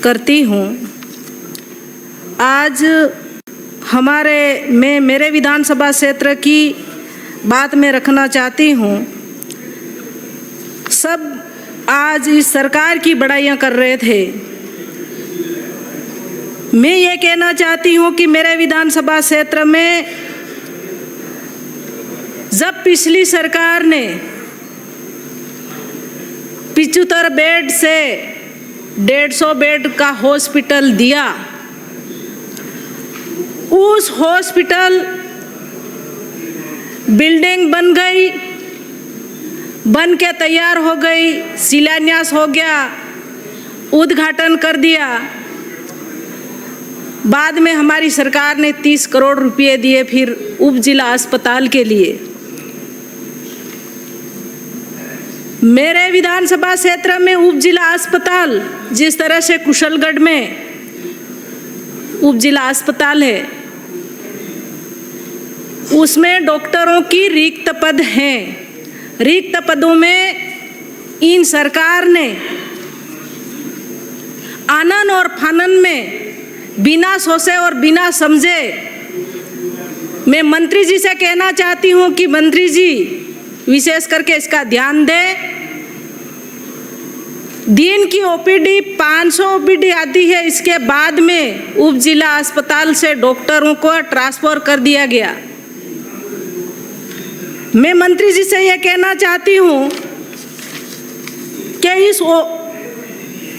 करती हूँ। आज मेरे विधानसभा क्षेत्र की बात मैं रखना चाहती हूँ। सब आज इस सरकार की बड़ाइयाँ कर रहे थे। मैं ये कहना चाहती हूँ कि मेरे विधानसभा क्षेत्र में जब पिछली सरकार ने 75 बेड से 150 बेड का हॉस्पिटल दिया, उस हॉस्पिटल बिल्डिंग बन गई, बन के तैयार हो गई, शिलान्यास हो गया, उद्घाटन कर दिया। बाद में हमारी सरकार ने 30 करोड़ रुपए दिए फिर उप जिला अस्पताल के लिए। मेरे विधानसभा क्षेत्र में उप जिला अस्पताल, जिस तरह से कुशलगढ़ में उप जिला अस्पताल है, उसमें डॉक्टरों की रिक्त पद हैं। रिक्त पदों में इन सरकार ने आनन और फानन में बिना सोचे और बिना समझे, मैं मंत्री जी से कहना चाहती हूँ कि मंत्री जी विशेष करके इसका ध्यान दें। दिन की ओपीडी 500 ओपीडी आती है, इसके बाद में उप जिला अस्पताल से डॉक्टरों को ट्रांसफर कर दिया गया। मैं मंत्री जी से यह कहना चाहती हूँ कि इस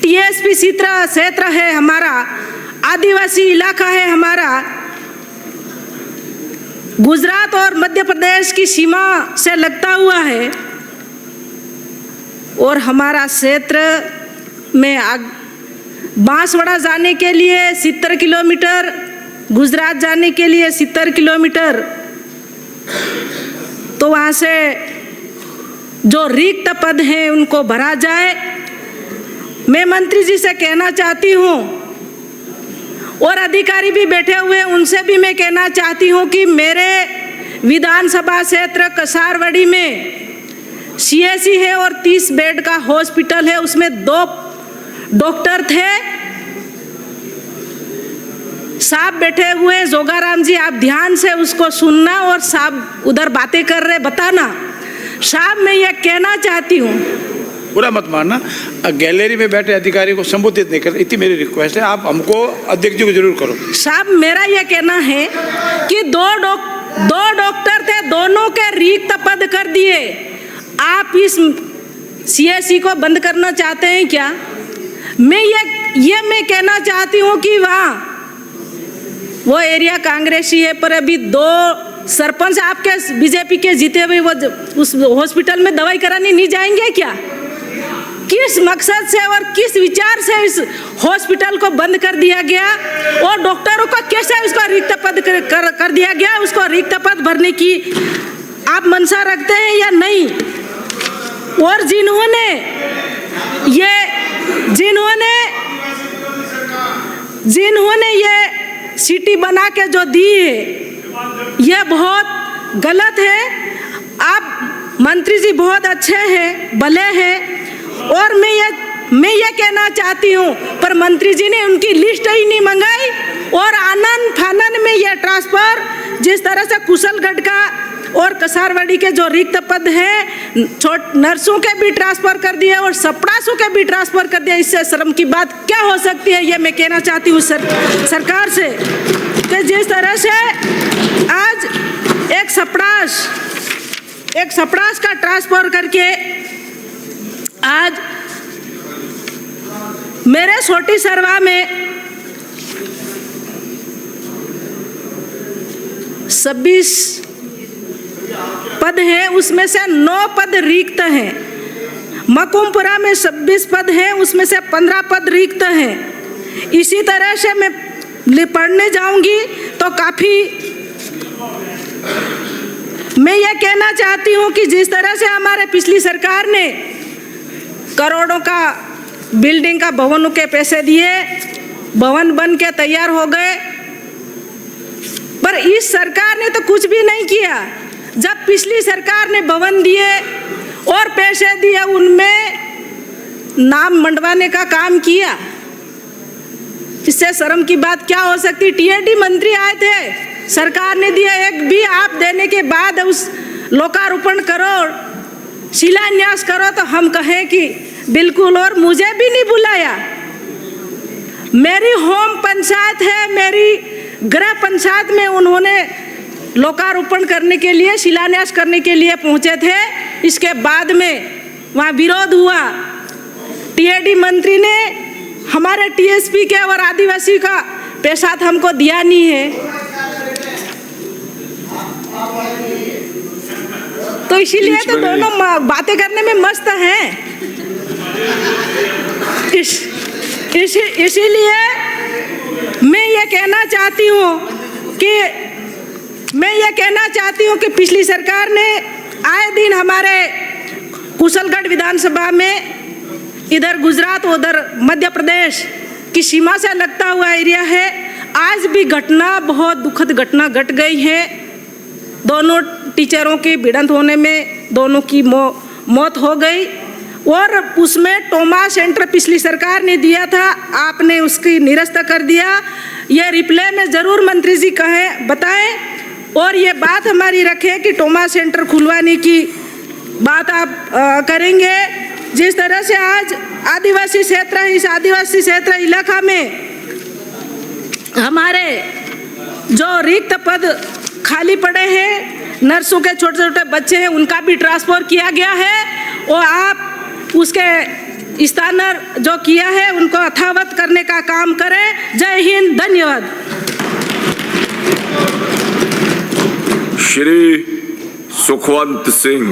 टीएसपी क्षेत्र है हमारा, आदिवासी इलाका है हमारा, गुजरात और मध्य प्रदेश की सीमा से लगता हुआ है, और हमारा क्षेत्र में बांसवाड़ा जाने के लिए 70 किलोमीटर, गुजरात जाने के लिए 70 किलोमीटर, तो वहाँ से जो रिक्त पद हैं उनको भरा जाए। मैं मंत्री जी से कहना चाहती हूँ, और अधिकारी भी बैठे हुए हैं, उनसे भी मैं कहना चाहती हूँ कि मेरे विधानसभा क्षेत्र कसारवाड़ी में सीएससी है और 30 बेड का हॉस्पिटल है, उसमें 2 डॉक्टर थे। साहब बैठे हुए हैं, जोगाराम जी आप ध्यान से उसको सुनना, और साहब उधर बातें कर रहे बताना। साहब मैं ये कहना चाहती हूँ, पूरा मत मारना, गैलरी में बैठे अधिकारी को संबोधित नहीं कर, इतनी मेरी रिक्वेस्ट है, आप हमको अध्यक्ष जी को जरूर करो। साहब मेरा यह कहना है कि दो डॉक्टर थे, दोनों के रिक्त पद कर दिए। आप इस सीएससी को बंद करना चाहते हैं क्या? मैं कहना चाहती हूँ कि वहाँ वो एरिया कांग्रेसी है, पर अभी 2 सरपंच आपके बीजेपी के जीते हुए वो उस हॉस्पिटल में दवाई कराने नहीं जाएंगे क्या? किस मकसद से और किस विचार से इस हॉस्पिटल को बंद कर दिया गया, और डॉक्टरों को कैसे उसका रिक्त पद कर दिया गया? उसको रिक्त पद भरने की आप मंशा रखते हैं या नहीं? और जिन्होंने ये सिटी बना के जो दी है, ये बहुत गलत है। आप मंत्री जी बहुत अच्छे हैं, भले हैं, और मैं ये कहना चाहती हूँ, पर मंत्री जी ने उनकी लिस्ट ही नहीं मंगाई, और आनन फानन में ये ट्रांसफर, जिस तरह से कुशलगढ़ का और कसारवाड़ी के जो रिक्त पद हैं, नर्सों के भी ट्रांसफर कर दिए और सपड़ासों के भी ट्रांसफर कर दिया। इससे शर्म की बात क्या हो सकती है? ये मैं कहना चाहती हूँ सरकार से कि जिस तरह से आज एक सपड़ास का ट्रांसफर करके आज मेरे छोटी सरवा में 26 पद हैं, उसमें से 9 पद रिक्त हैं। मकुमपुरा में 26 पद हैं, उसमें से 15 पद रिक्त हैं। इसी तरह से मैं पढ़ने जाऊंगी तो काफ़ी मैं ये कहना चाहती हूँ कि जिस तरह से हमारे पिछली सरकार ने करोड़ों का बिल्डिंग का भवनों के पैसे दिए, भवन बन के तैयार हो गए, पर इस सरकार ने तो कुछ भी नहीं किया। जब पिछली सरकार ने भवन दिए और पैसे दिए, उनमें नाम मंडवाने का काम किया, इससे शर्म की बात क्या हो सकती। टीएडी मंत्री आए थे, सरकार ने दिया, एक भी आप देने के बाद उस लोकार्पण करो, शिलान्यास करो तो हम कहें कि बिल्कुल, और मुझे भी नहीं बुलाया। मेरी होम पंचायत है, मेरी गृह पंचायत में उन्होंने लोकार्पण करने के लिए, शिलान्यास करने के लिए पहुंचे थे। इसके बाद में वहाँ विरोध हुआ। टीएडी मंत्री ने हमारे टीएसपी के और आदिवासी का पैसा हमको दिया नहीं है, तो इसीलिए तो दोनों बातें करने में मस्त हैं। इसीलिए मैं ये कहना चाहती हूँ कि पिछली सरकार ने आए दिन हमारे कुशलगढ़ विधानसभा में, इधर गुजरात उधर मध्य प्रदेश की सीमा से लगता हुआ एरिया है, आज भी घटना, बहुत दुखद घटना घट गई है। दोनों टीचरों की भिड़ंत होने में दोनों की मौत हो गई, और उसमें ट्रॉमा सेंटर पिछली सरकार ने दिया था, आपने उसकी निरस्त कर दिया। ये रिप्ले में ज़रूर मंत्री जी कहें, बताएं, और ये बात हमारी रखें कि ट्रॉमा सेंटर खुलवाने की बात आप करेंगे। जिस तरह से आज आदिवासी क्षेत्र, इस आदिवासी क्षेत्र इलाका में हमारे जो रिक्त पद खाली पड़े हैं, नर्सों के छोटे छोटे बच्चे हैं, उनका भी ट्रांसफर किया गया है, और आप उसके स्थानांतर जो किया है उनको यथावत करने का काम करें। जय हिंद, धन्यवाद। श्री सुखवंत सिंह।